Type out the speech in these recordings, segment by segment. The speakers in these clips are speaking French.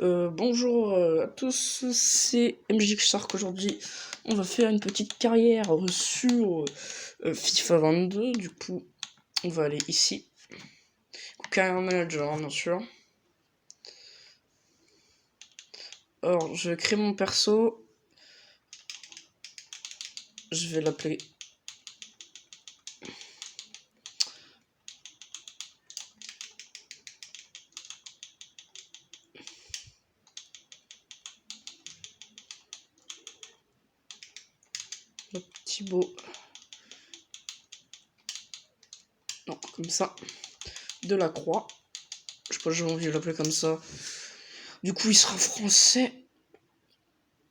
Bonjour à tous, c'est MJ Shark. Aujourd'hui, on va faire une petite carrière sur FIFA 22. Du coup, on va aller ici. Carrière manager, bien sûr. Alors, je vais créer mon perso. Je vais l'appeler. Thibaut. Non, comme ça. Delacroix. Je sais pas, j'ai envie de l'appeler comme ça. Du coup, il sera français.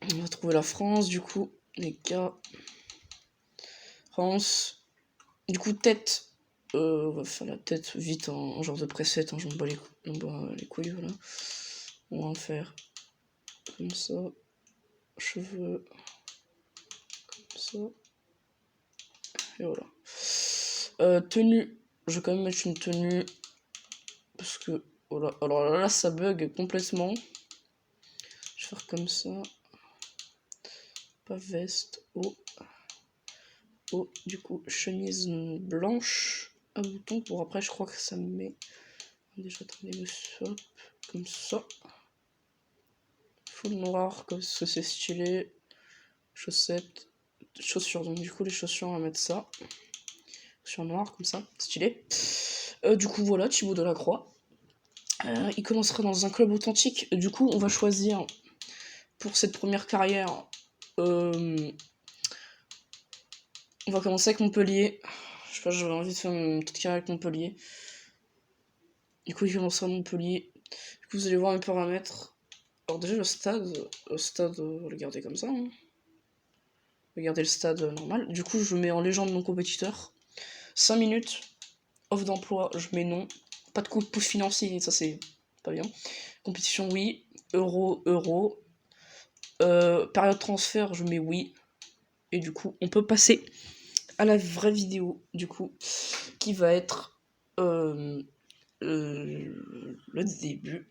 On va trouver la France, du coup. Les gars. France. Du coup, tête. On va faire la tête vite en genre de preset. J'en bats les couilles, voilà. On va faire comme ça. Cheveux. Comme ça. Et voilà. Tenue. Je vais quand même mettre une tenue. Parce que. Voilà. Alors là, ça bug complètement. Je vais faire comme ça. Pas veste. Du coup, chemise blanche à boutons. Pour après, je crois que ça me met. Déjà, attendez, hop. Comme ça. Full noir, comme ça, c'est stylé. Chaussettes. Chaussures. Donc, du coup, les chaussures, on va mettre ça. Chaussures noires, comme ça. Stylé. Du coup, voilà, Thibaut Delacroix. Il commencera dans un club authentique. Du coup, on va choisir pour cette première carrière. On va commencer avec Montpellier. Je sais pas, j'avais envie de faire une petite carrière avec Montpellier. Du coup, il commencera à Montpellier. Du coup, vous allez voir mes paramètres. Alors, déjà, le stade, on va le garder comme ça. Hein. Regardez le stade normal. Du coup, je mets en légende mon compétiteur. 5 minutes. Offre d'emploi, je mets non. Pas de coup de pouce financier, ça c'est pas bien. Compétition, oui. Euro. Période transfert, je mets oui. Et du coup, on peut passer à la vraie vidéo, du coup, qui va être le début.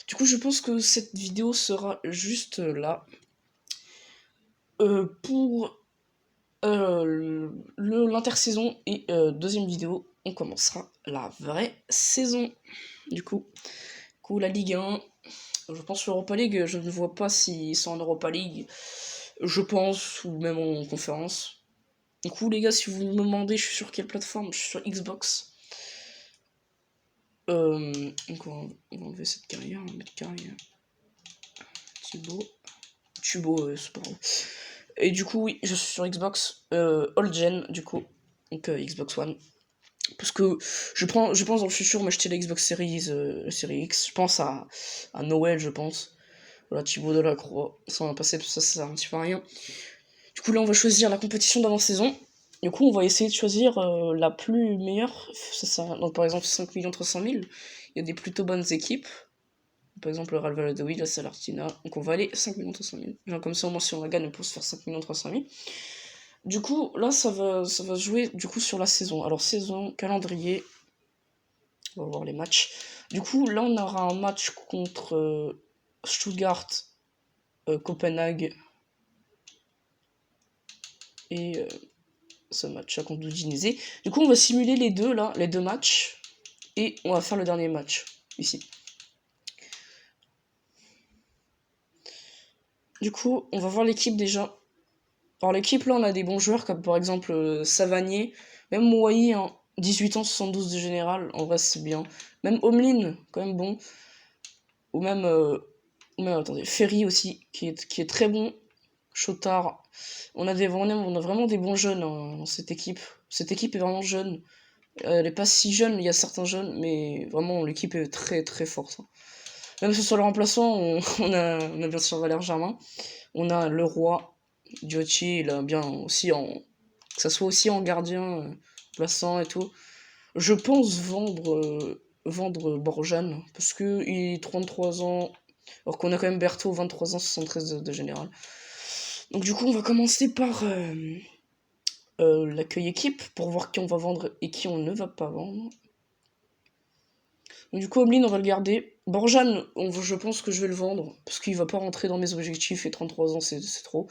Du coup, je pense que cette vidéo sera juste là. Pour l'intersaison et deuxième vidéo, on commencera la vraie saison. Du coup, la Ligue 1. Je pense l'Europa League, je ne vois pas si c'est en Europa League, je pense, ou même en conférence. Du coup, les gars, si vous me demandez, je suis sur quelle plateforme? Je suis sur Xbox. Donc on va enlever cette carrière, on va mettre carrière. Thibaut, c'est pas grave. Et du coup, oui, je suis sur Xbox, All Gen, du coup, donc Xbox One. Parce que je pense dans le futur m'acheter la Xbox Series, Series X. Je pense à Noël, je pense. Voilà, Thibaut Delacroix. Ça va passer, ça sert un petit peu à rien. Du coup, là, on va choisir la compétition d'avant-saison. Du coup, on va essayer de choisir la plus meilleure. Ça. Donc, par exemple, 5 millions 300 000. Il y a des plutôt bonnes équipes. Par exemple, le Real Valladolid, la Salartina. Donc, on va aller 5 millions 300 000. Genre, comme ça, au moins, si on la gagne, on peut se faire 5 millions 300 000. Du coup, là, ça va jouer du coup sur la saison. Alors, saison, calendrier. On va voir les matchs. Du coup, là, on aura un match contre Stuttgart, Copenhague et ce match contre Udinese. Du coup, on va simuler les deux matchs, et on va faire le dernier match ici. Du coup, on va voir l'équipe déjà. Alors l'équipe là, on a des bons joueurs comme par exemple Savanier, même Mouaï, hein, 18 ans, 72 de général, en vrai c'est bien. Même Omlin, quand même bon. Ou même, attendez, Ferry aussi, qui est très bon. Chotard. On a vraiment des bons jeunes dans cette équipe. Cette équipe est vraiment jeune. Elle est pas si jeune, il y a certains jeunes, mais vraiment l'équipe est très très forte. Hein. Même si sur le remplaçant, on a bien sûr Valère Germain. On a Leroy, Diotti, il a bien aussi que ça soit aussi en gardien, plaçant et tout. Je pense vendre Borjan, parce que il est 33 ans, alors qu'on a quand même Berthaud, 23 ans, 73 de général. Donc du coup, on va commencer par l'accueil équipe, pour voir qui on va vendre et qui on ne va pas vendre. Donc, du coup, Omlin, on va le garder. Borjan, je pense que je vais le vendre, parce qu'il va pas rentrer dans mes objectifs, et 33 ans, c'est trop.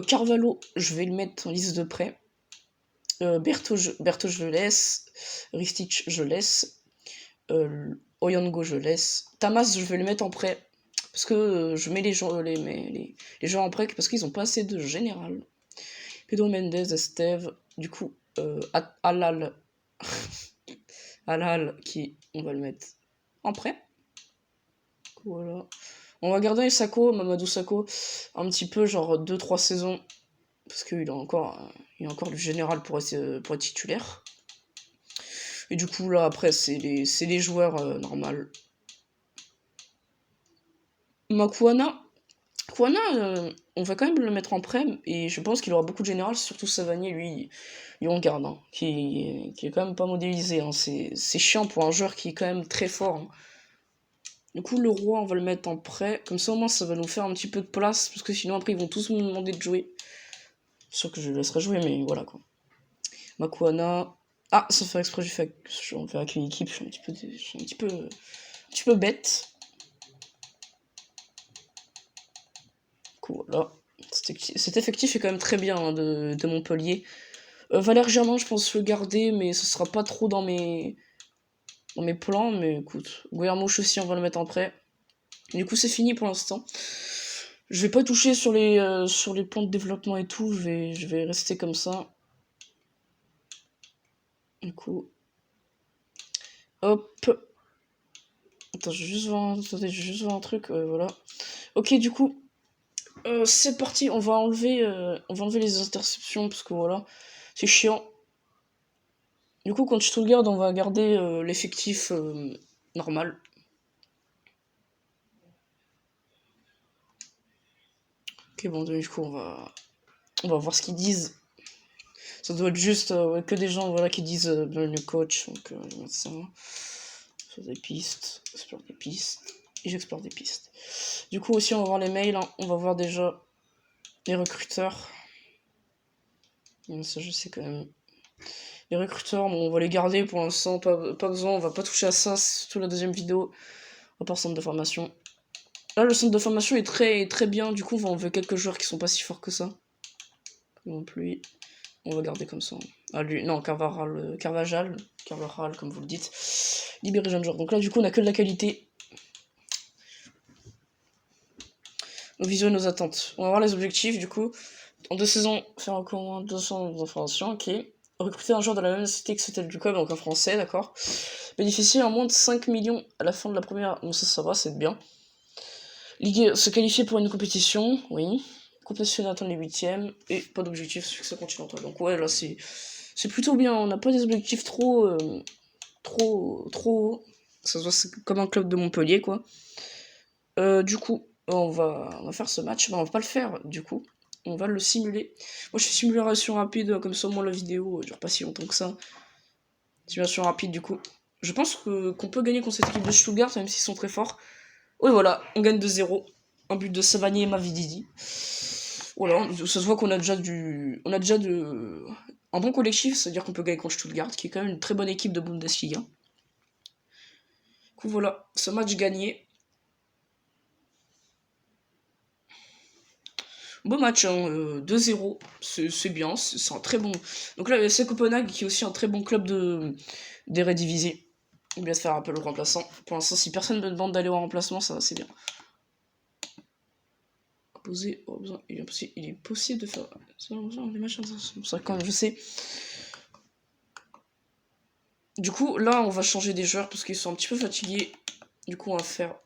Carvalho, je vais le mettre en liste de prêt. Bertho, je le laisse. Ristic, je laisse. Oyango, je laisse. Tamas, je vais le mettre en prêt. Parce que je mets les gens, les gens en prêt parce qu'ils ont pas assez de général. Pedro Mendes, Esteve, du coup, Alal. Alal, on va le mettre en prêt. Voilà. On va garder Mamadou Sakho, un petit peu, genre 2-3 saisons. Parce qu'il a encore du général pour être titulaire. Et du coup, là, après, c'est les joueurs normaux. Makuana, on va quand même le mettre en prêt, et je pense qu'il aura beaucoup de général, surtout Savanier, lui on garde, hein, qui est quand même pas modélisé. Hein. C'est chiant pour un joueur qui est quand même très fort. Hein. Du coup, le roi, on va le mettre en prêt, comme ça au moins ça va nous faire un petit peu de place, parce que sinon après ils vont tous me demander de jouer. C'est sûr que je le laisserai jouer, mais voilà quoi. Makuana. Ah, ça fait exprès, je vais avec une équipe, je suis un petit peu bête. Voilà. Cet effectif est quand même très bien hein, de Montpellier. Valère Germain, je pense le garder, mais ce sera pas trop dans mes plans. Mais écoute, Guillermouche aussi, on va le mettre en prêt. Du coup, c'est fini pour l'instant. Je vais pas toucher sur les plans de développement et tout. Je vais rester comme ça. Du coup, hop. Attends, je vais juste voir un truc. Voilà. Ok, du coup, c'est parti. On va enlever les interceptions parce que voilà, c'est chiant. Du coup, quand je te le garde, on va garder l'effectif normal. Ok, bon, du coup, on va voir ce qu'ils disent. Ça doit être juste que des gens voilà, qui disent le coach. Donc, je vais mettre ça. Sur des pistes. Explore des pistes. Et j'explore des pistes. Du coup, aussi, on va voir les mails. Hein. On va voir déjà les recruteurs. Ça, je sais quand même. Les recruteurs, bon, on va les garder pour l'instant. Pas besoin. On va pas toucher à ça. C'est surtout la deuxième vidéo. À part centre de formation. Là, le centre de formation est très bien. Du coup, on va enlever quelques joueurs qui sont pas si forts que ça. Non plus. On va garder comme ça. Ah, lui, non, Carvajal, comme vous le dites. Libérer jeune joueur. Donc là, du coup, on a que de la qualité. Nos visions et nos attentes. On va voir les objectifs, du coup. En 2 saisons, faire encore moins 200 informations, ok. Recruter un joueur de la même cité que c'était du club, donc un français, d'accord. Bénéficier en moins de 5 millions à la fin de la première. Bon, ça va, c'est bien. Se qualifier pour une compétition, oui. Compétition atteindre les 8ème. Et pas d'objectif, succès continental. Donc, ouais, là, c'est plutôt bien. On n'a pas des objectifs trop haut. Ça se voit, c'est comme un club de Montpellier, quoi. Du coup, on va faire ce match. On va pas le faire, du coup. On va le simuler. Moi, je fais simulation rapide, comme ça, moi, la vidéo dure pas si longtemps que ça. Simulation rapide, du coup. Je pense qu'on peut gagner contre cette équipe de Stuttgart, même s'ils sont très forts. Oui, voilà, on gagne 2-0. Un but de Savanier et Mavididi. Voilà, ça se voit qu'on a déjà un bon collectif, c'est-à-dire qu'on peut gagner contre Stuttgart, qui est quand même une très bonne équipe de Bundesliga. Du coup, voilà, ce match gagné. Beau match, hein, 2-0, c'est bien, c'est un très bon... Donc là, il y a FC Copenhague, qui est aussi un très bon club des Redivisie. Il va se faire un peu le remplaçant. Pour l'instant, si personne ne me demande d'aller au remplacement, ça c'est bien. Il est possible de faire des matchs ça quand même, je sais. Du coup, là, on va changer des joueurs parce qu'ils sont un petit peu fatigués. Du coup, on va faire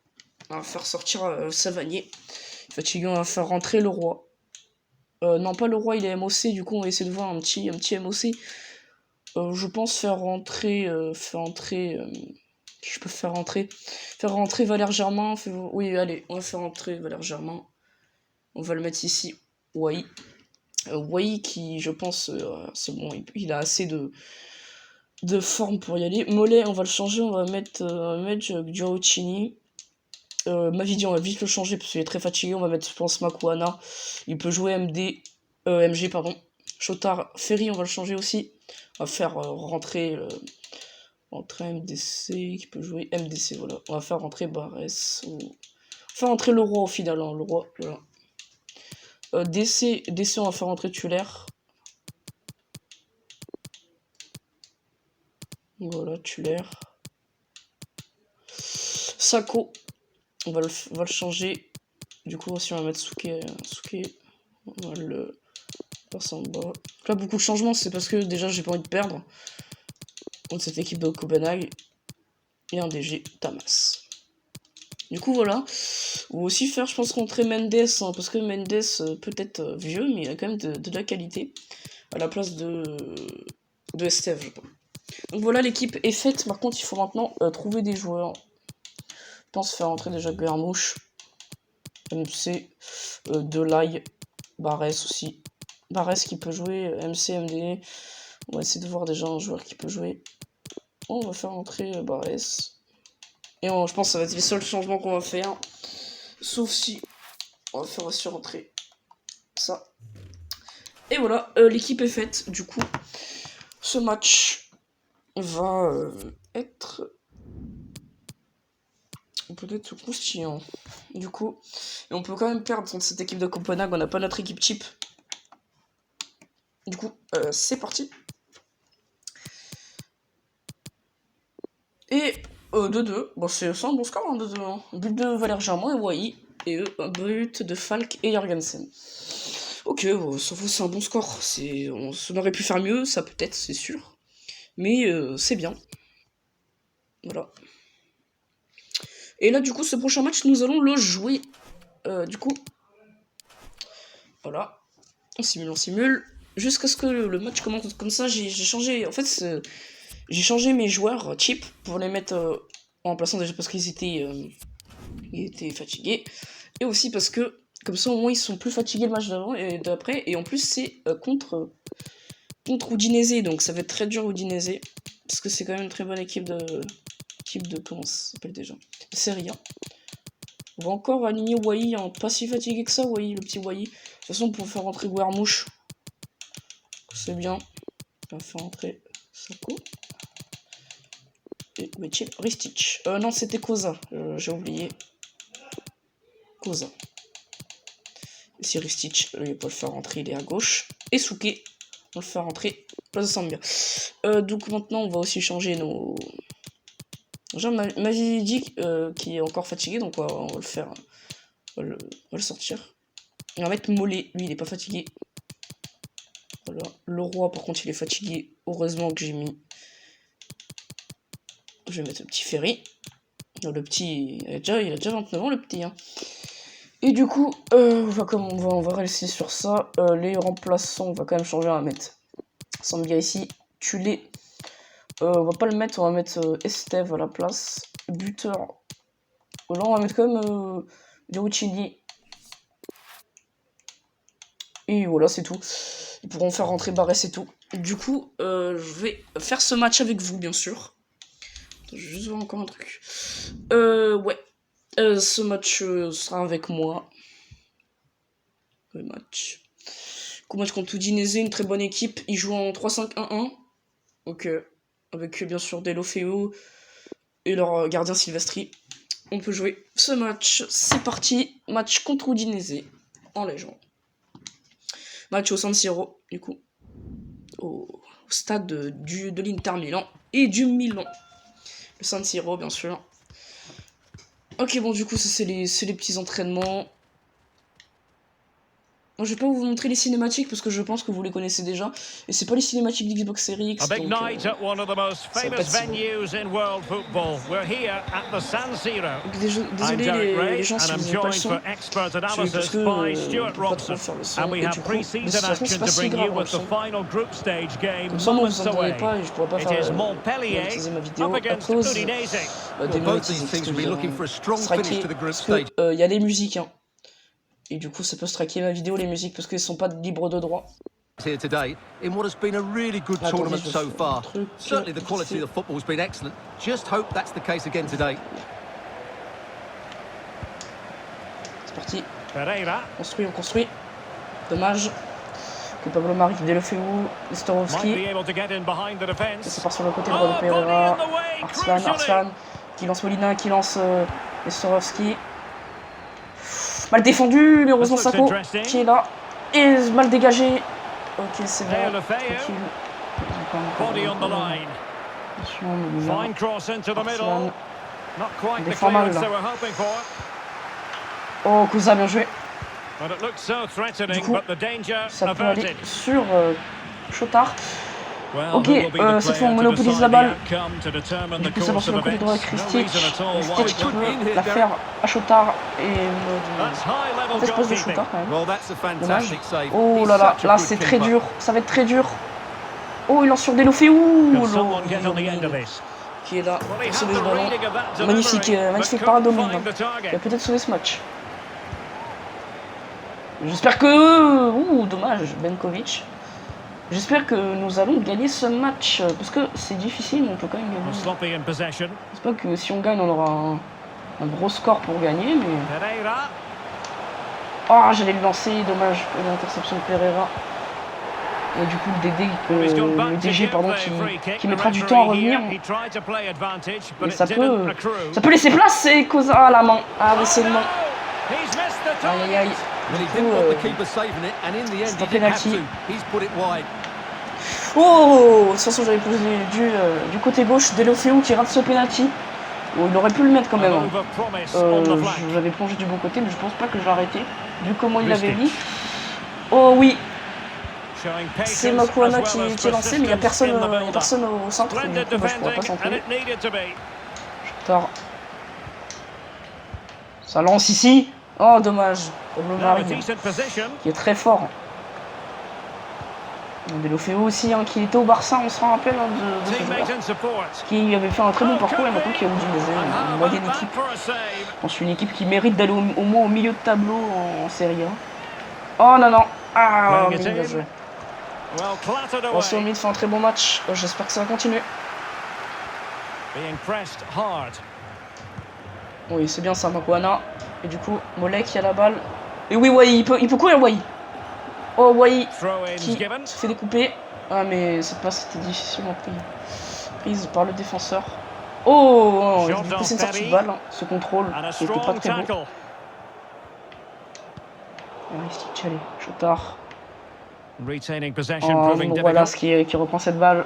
sortir Savanier. Fatigué, on va faire rentrer le roi. Non, pas le roi, il est MOC. Du coup, on va essayer de voir un petit MOC. Je pense faire rentrer. Qui je peux faire rentrer Valère Germain. Oui, allez, on va faire rentrer Valère Germain. On va le mettre ici. Wai. Wai qui, je pense, c'est bon, il a assez de forme pour y aller. Mollet, on va le changer, on va mettre Gioacchini. Mavidi, on va vite le changer parce qu'il est très fatigué. On va mettre, je pense, Makuana. Il peut jouer MG, pardon. Chotard, Ferry, on va le changer aussi. On va faire rentrer Entrée MDC, qui peut jouer MDC, voilà. On va faire rentrer Barès. Ou... Faire rentrer le roi au final, hein, le roi, voilà. DC, on va faire rentrer Tulaire. Voilà, Tulaire. Sako, on va le changer. Du coup, aussi, on va mettre Souké. On va le passer en bas. Là, beaucoup de changements, c'est parce que déjà, j'ai pas envie de perdre contre cette équipe de Copenhague. Et un DG, Tamas. Du coup, voilà. Ou aussi faire, je pense, rentrer Mendes, hein, parce que Mendes, peut-être vieux, mais il a quand même de la qualité. À la place de Estève, je pense. Donc voilà, l'équipe est faite. Par contre, il faut maintenant trouver des joueurs. Je pense faire rentrer déjà Guermouche, MC, Delay, Barès aussi. Barès qui peut jouer, MC, MD. On va essayer de voir déjà un joueur qui peut jouer. On va faire rentrer Barès. Et je pense que ça va être les seuls changements qu'on va faire. Sauf si on va faire aussi rentrer ça. Et voilà, l'équipe est faite. Du coup, ce match va être peut-être croustillant. Du coup, et on peut quand même perdre contre cette équipe de Copenhague. On n'a pas notre équipe type. Du coup, c'est parti. Et 2-2. Bon, c'est un bon score, hein, 2-2. Hein. But de Valère Germain et Wai. Et un but de Falk et Jorgensen. Ok, c'est un bon score. On aurait pu faire mieux, ça peut-être, c'est sûr. Mais c'est bien. Voilà. Et là, du coup, ce prochain match, nous allons le jouer. Du coup, voilà. On simule. Jusqu'à ce que le match commence comme ça, j'ai changé. En fait, j'ai changé mes joueurs cheap pour les mettre en remplaçant déjà parce qu'ils étaient fatigués. Et aussi parce que, comme ça, au moins, ils sont plus fatigués le match d'avant et d'après. Et en plus, c'est contre Udinese. Donc, ça va être très dur, Udinese. Parce que c'est quand même une très bonne équipe de comment ça s'appelle déjà, de Serie A. On va encore aligner Wai, hein, pas si fatigué que ça, Wai, le petit Wai. De toute façon, pour faire rentrer Guermouche, c'est bien. On va faire rentrer Sako. Et Ristich. Non, c'était Koza, j'ai oublié. Koza. Si Ristich, il va pas le faire rentrer, il est à gauche. Et Souké, on va le faire rentrer, place de Sambia. Donc maintenant, on va aussi changer nos... Déjà, Mavidic qui est encore fatigué, donc on va le faire. On va le sortir. On va mettre Mollet, lui il est pas fatigué. Voilà. Le roi par contre il est fatigué. Heureusement que j'ai mis. Je vais mettre le petit Ferry. Non, le petit, il a déjà 29 ans le petit. Hein. Et du coup, on va rester sur ça. Les remplaçants, on va quand même changer, on va mettre Sambia ici. Tulé. On va pas le mettre, on va mettre Estève à la place. Buteur. Là on va mettre quand même Dirucini. Et voilà, c'est tout. Ils pourront faire rentrer Barès et tout. Du coup, je vais faire ce match avec vous, bien sûr. Je vais juste voir encore un truc. Ouais. Ce match sera avec moi. Le match. Match contre Udinese, une très bonne équipe. Ils jouent en 3-5-1-1. Donc, avec bien sûr Delofeo et leur gardien Silvestri. On peut jouer ce match. C'est parti. Match contre Udinese. En légende. Match au San Siro, du coup. Au stade de l'Inter Milan et du Milan. Le San Siro, bien sûr. Ok, bon, du coup, ça, c'est les petits entraînements. Moi, je vais pas vous montrer les cinématiques parce que je pense que vous les connaissez déjà. Et c'est pas les cinématiques d'Xbox Series X. Donc, désolé les gens si vous n'avez pas le son. Parce que pas trop faire le son. Et du coup, de toute façon, c'est pas si grave le son. Comme ça, moi, vous entendez pas et je pourrais pas faire monétiser ma vidéo à cause des monétisations. Parce que y a des musiques, hein. Et du coup, ça peut striker ma vidéo, les musiques, parce qu'elles sont pas libres de droit. Here today in what has been a really good tournament so far. Certainly the quality of the football has been excellent. Just hope that's the case again today. C'est parti. On construit. Dommage. Que Pablo Mari, Delofeu, Nestorovski. C'est part sur le côté droit de Pereira. Arslan qui lance Molina, qui lance Nestorovski. Mal défendu, heureusement Sako qui est là. Et mal dégagé. Ok, c'est bon. Tranquille. Attention, il défend mal là. Oh, Kouza, bien joué. Du coup, ça peut aller sur Chotard. Ok, cette fois on monopolise la balle. Du coup, ça va sur le côté droit avec Kristic. Kristic qui peut la faire à Chotard et mode espèce de Chotard quand même. Dommage. Oh là là, là c'est très dur. Ça va être très dur. Oh, il lance sur Delofeu. Qui est là pour sauver ce ballon. Magnifique, magnifique parade d'Omlin. Il a peut-être sauvé ce match. J'espère que... Ouh, dommage, Benkovic. J'espère que nous allons gagner ce match. Parce que c'est difficile, mais on peut quand même gagner. J'espère que si on gagne, on aura un gros score pour gagner. Mais... Oh, j'allais le lancer, dommage. L'interception de Pereira. Et du coup, le DG pardon, qui mettra du temps à revenir. Et ça peut laisser place. Et Koza à la main. Ah, oui, c'est le main. Aïe, aïe, aïe. C'est un penalty. Oh, de toute façon, j'avais posé du côté gauche Delofeu qui rate ce penalty. Oh, il aurait pu le mettre quand même. J'avais plongé du bon côté, mais je pense pas que je vais arrêter. Vu comment il l'avait mis. Oh oui. C'est Makuana qui est lancé, mais il n'y a personne au centre. Du coup, je pourrais pas centrer. Chotard. Ça lance ici. Oh, dommage. Comme le Mari, qui est très fort. Delofeu aussi, hein, qui était au Barça, on se rappelle hein, de ce joueur. Qui avait fait un très bon parcours et maintenant qui a utilisé une moyenne équipe. Je pense une équipe qui mérite d'aller au moins au milieu de tableau en Serie A. Oh non, non. Ah, bien joué. Mid fait un très bon match. J'espère que ça va continuer. Oui, c'est bien ça, Makuana. Et du coup, Mollet qui a la balle. Et oui, Wai, il peut courir, Wai. Oh, Wai qui se fait découper. Ah, mais cette passe était difficilement prise par le défenseur. Oh, du coup, c'est une sortie de balle. Hein, ce contrôle qui n'était pas très beau. Chotard. Oh, voilà ce qui reprend cette balle.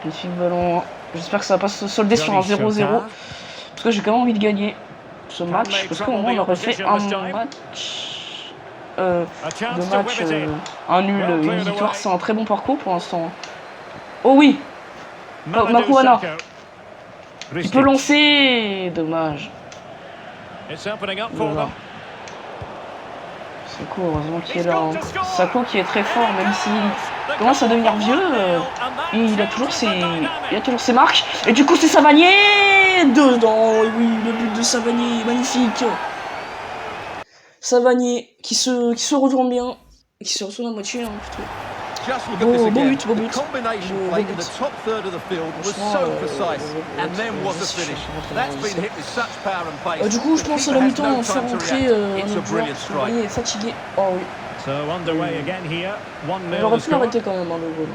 Il suit le ballon. J'espère que ça va pas se solder sur un 0-0. Parce que j'ai quand même envie de gagner ce match. Parce qu'au moins on aurait fait un match. Un nul, une victoire. C'est un très bon parcours pour l'instant. Oh oui, Makuana. Il peut lancer. Dommage. Voilà. Sako, heureusement qu'il est là. Hein. Sako qui est très fort, même s'il commence à devenir vieux, il a toujours ses marques. Et du coup, c'est Savanier dedans. Oui, le but de Savanier, magnifique. Savanier qui se retourne bien, qui se retourne à moitié, hein, plutôt. Beau but. Du coup, je pense à la mi-temps, on fait rentrer notre joueur parce qu'il est fatigué. Oh oui. On aurait pu l'arrêter quand même, hein, le goal.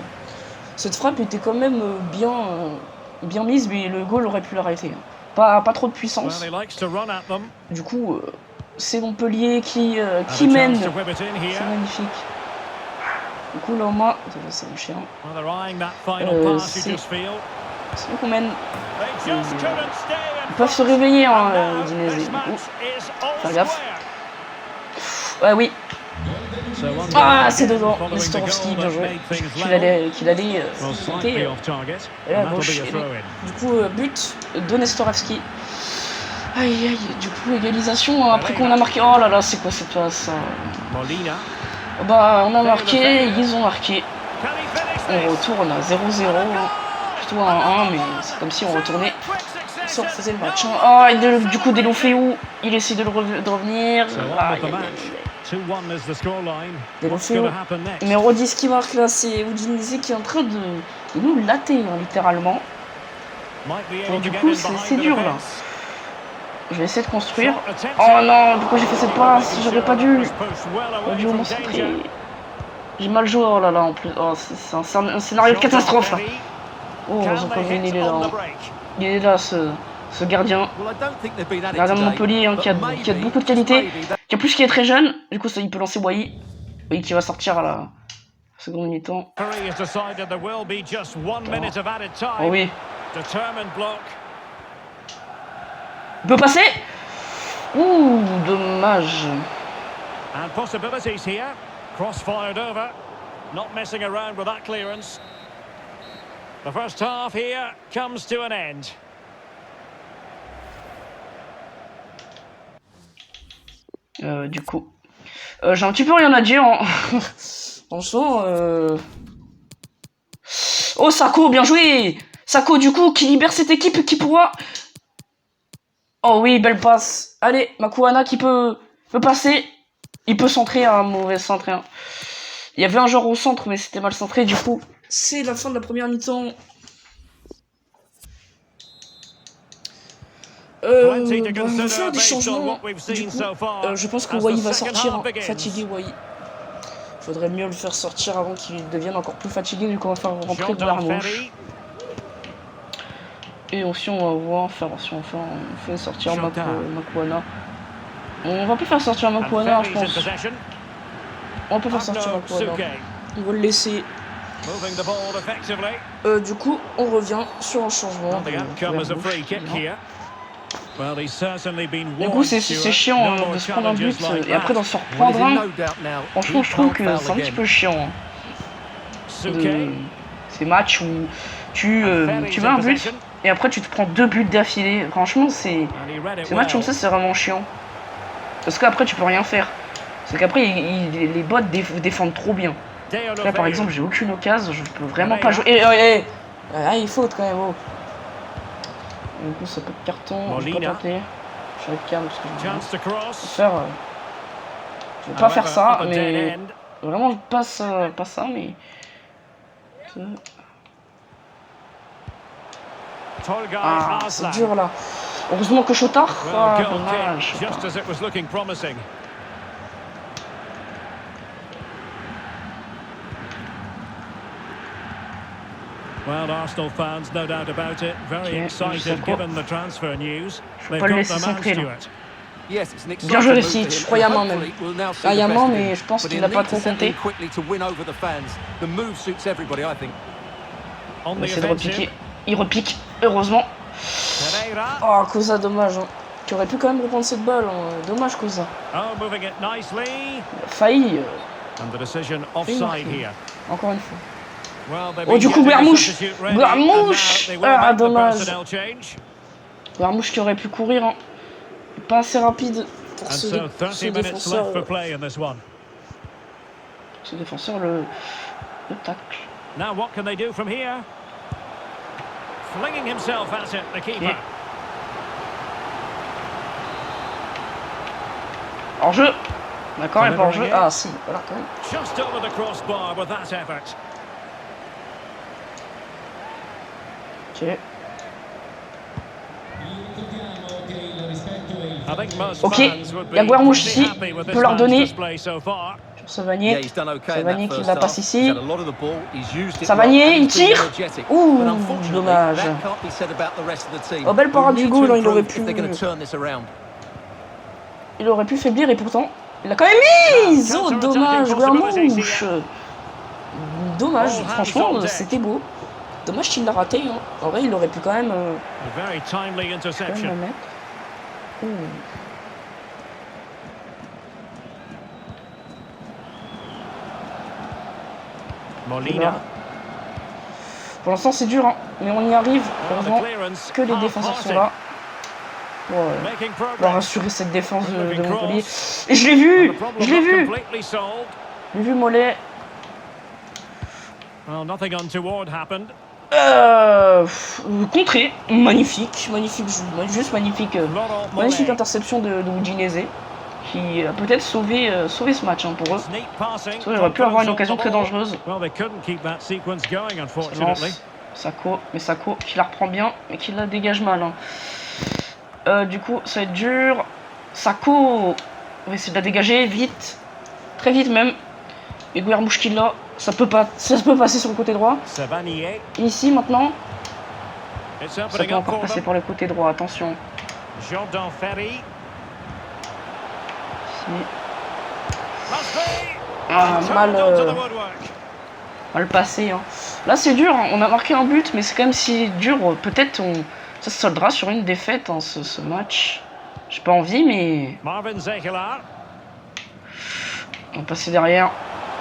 Cette frappe était quand même bien mise, mais le goal aurait pu l'arrêter. Pas trop de puissance. Du coup, c'est Montpellier qui mène. C'est magnifique. Du coup, là, au moins, c'est le chien. C'est nous qu'on mène. Ils peuvent se réveiller, hein, Udinese. Du coup, faire gaffe. Ouais, oui. Ah, c'est dedans. Nestorovski, bien joué. Qu'il allait sauter à gauche. Du coup, but de Nestorovski. Aïe, aïe. Du coup, égalisation après qu'on a marqué. Oh là là, c'est quoi cette passe? Bah, on a marqué, ils ont marqué. On retourne à 0-0, plutôt à 1-1, mais c'est comme si on retournait, si on faisait le match. Oh, et du coup, Delofeu, il essaie de revenir. Delofeu, numéro 10 qui marque là, c'est Udinese qui est en train de nous latter, hein, littéralement. Et du coup, c'est dur là. Je vais essayer de construire. Oh non, du coup j'ai fait cette passe, j'aurais pas dû. Au moins centrer. J'ai mal joué, oh là là, en plus. Oh, c'est un scénario de catastrophe, là. Oh, Zokovin, il est là. Hein. Il est là, ce gardien. Gardien de Montpellier, hein, qui a beaucoup de qualité. Qui a plus qui est très jeune. Du coup, ça, il peut lancer Wai. Wai qui va sortir à la seconde mi-temps. Oh. Oh oui. Il peut passer. Ouh, dommage. And possibilities here. Cross fired over. Not messing around with that clearance. The first half here comes to an end. Du coup, j'ai un petit peu rien à dire. Hein. Franchement, oh, Sakho, bien joué. Sakho, du coup, qui libère cette équipe qui pourra... Oh oui, belle passe. Allez, Makuhana qui peut passer. Il peut centrer, un mauvais centre. Hein. Il y avait un joueur au centre, mais c'était mal centré. Du coup, c'est la fin de la première mi-temps. On va faire des changements. Du coup, je pense que Wai va sortir. Hein. Fatigué, Wai. Faudrait mieux le faire sortir avant qu'il devienne encore plus fatigué. Du coup, on va faire rentrer Guarmouche. Et aussi, on va voir si on fait sortir Makuhana. On va plus faire sortir Makuhana, je pense. On peut faire sortir Makuhana. On va le laisser. Du coup, on revient sur un changement. Du coup, c'est chiant de se prendre un but et après d'en se reprendre un. Franchement, je trouve que c'est un petit peu chiant. Ces matchs où tu mets un but et après tu te prends 2 buts d'affilée. Franchement, ces matchs comme ça, c'est vraiment chiant. Parce qu'après, tu peux rien faire. C'est qu'après, les bots défendent trop bien. Là, par exemple, j'ai aucune occasion, je peux vraiment pas jouer. Il faute quand même. Oh. Du coup, ça peut être carton. Je vais pas tenter. Je vais être calme parce que je vais pas faire ça, mais vraiment, je passe pas ça, mais. Ah, c'est dur là. Heureusement que Chotard. Ah, dommage. Well, Arsenal fans, no doubt about it, very excited given the transfer news. They've got the man Stewart. Bien joué Resic, je crois Yaman même. Ah, Yaman, mais je pense qu'il n'a pas trop compté. On essaie de repiquer. Il repique, heureusement. Oh, Kosa, dommage. Hein. Tu aurais pu quand même reprendre cette balle. Hein. Dommage, Kosa. Il a failli. Encore une fois. Oh, du coup, Guarmouche. Ah, dommage. Guarmouche qui aurait pu courir. Hein. Pas assez rapide pour ce défenseur. Ce défenseur, le tacle. Now what can they do from here? Flinging himself at it, the keeper. Hors jeu. D'accord, il n'est pas hors jeu. Ah si, voilà quand même. Just over the crossbar with that effort. Ok. Ok, il y a Guarmouche ici, on peut leur donner sur Savanier. Savanier qui la passe ici. Savanier, il tire. Ouh, dommage. Oh, belle parade du goal, hein, il aurait pu faiblir et pourtant, il a quand même mis. Oh, dommage, Guarmouche. Dommage, franchement, c'était beau. Dommage qu'il l'a raté. Hein. En vrai, il aurait pu quand même le mettre. Molina. Pour l'instant, c'est dur, hein, mais on y arrive. Heureusement que les défenseurs sont là pour assurer cette défense de Montpellier. Et je l'ai vu. J'ai vu Mollet. Contré, magnifique, juste magnifique, magnifique interception de Udinese qui a peut-être sauvé ce match hein, pour eux. Il aurait pu avoir une occasion très dangereuse. Sakho, mais Sakho qui la reprend bien mais qui la dégage mal. Hein. Du coup, ça va être dur. Sakho, on va essayer de la dégager vite, très vite même. Et Guermouche qui l'a. Ça peut passer sur le côté droit. Savanier. Ici maintenant. It's Ça opening peut up encore for passer them. par le côté droit, attention. Jordan Ferry. Ici. Must be. Ah, Turned onto the woodwork. mal passé. Hein. Là c'est dur, hein. On a marqué un but, mais c'est quand même si dur. Peut-être ça se soldera sur une défaite, hein, ce match. J'ai pas envie, mais Marvin Zekela. on va passer derrière.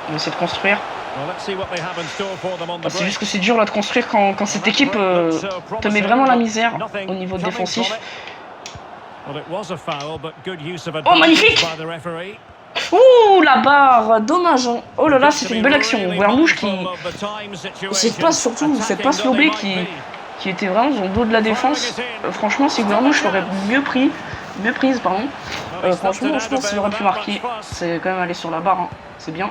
On va essayer de construire. Well, let's see what they have in store for them on the Ah, c'est break. juste que c'est dur là de construire quand cette équipe te met vraiment la misère au niveau défensif. Well, it was a foul, but good use of Oh, magnifique! advantage by the referee. Ouh, la barre, dommage. Hein. Oh là là, c'était une belle action. Guermouche qui cette passe lobée qui était vraiment dans le dos de la défense. Franchement, si Guermouche l'aurait mieux prise, pardon. Franchement, je pense qu'il aurait pu marquer. C'est quand même aller sur la barre, hein. C'est bien.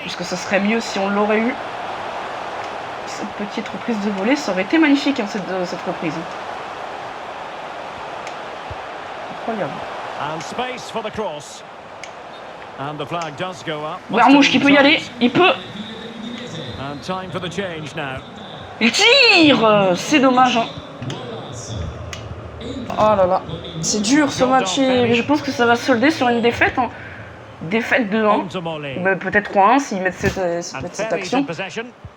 Parce que ça serait mieux si on l'aurait eu. Cette petite reprise de volée, ça aurait été magnifique, hein, cette reprise. Incroyable. And space for the cross. And the flag does go up. Guermouche qui peut y aller, il peut. And time for the change now. Il tire. C'est dommage. Hein. Oh là là, c'est dur ce match et je pense que ça va se solder sur une défaite. Hein. Défaite de 1. Mais peut-être 3-1 s'ils mettent cette action.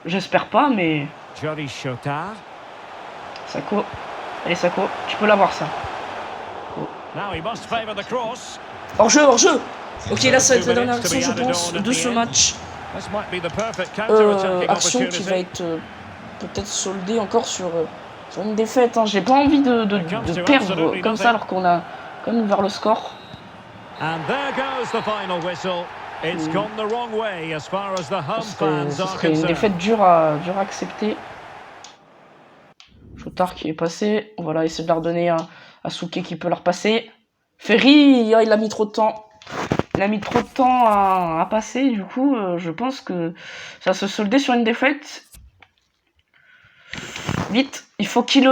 J'espère pas, mais. Sako. Allez, Sako, tu peux l'avoir ça. Hors-jeu, hors-jeu. Ok, là ça va être la dernière action, je pense, de ce match. Action qui va être peut-être soldée encore sur une défaite. Hein. J'ai pas envie de perdre comme ça alors qu'on a quand même ouvert le score. Ce serait une défaite dure à accepter. Chotard qui est passé. On va là essayer de la redonner à Souquet qui peut la repasser. Ferry, il a mis trop de temps. Il a mis trop de temps à passer. Du coup, je pense que ça va se solder sur une défaite. Vite, il faut qu'il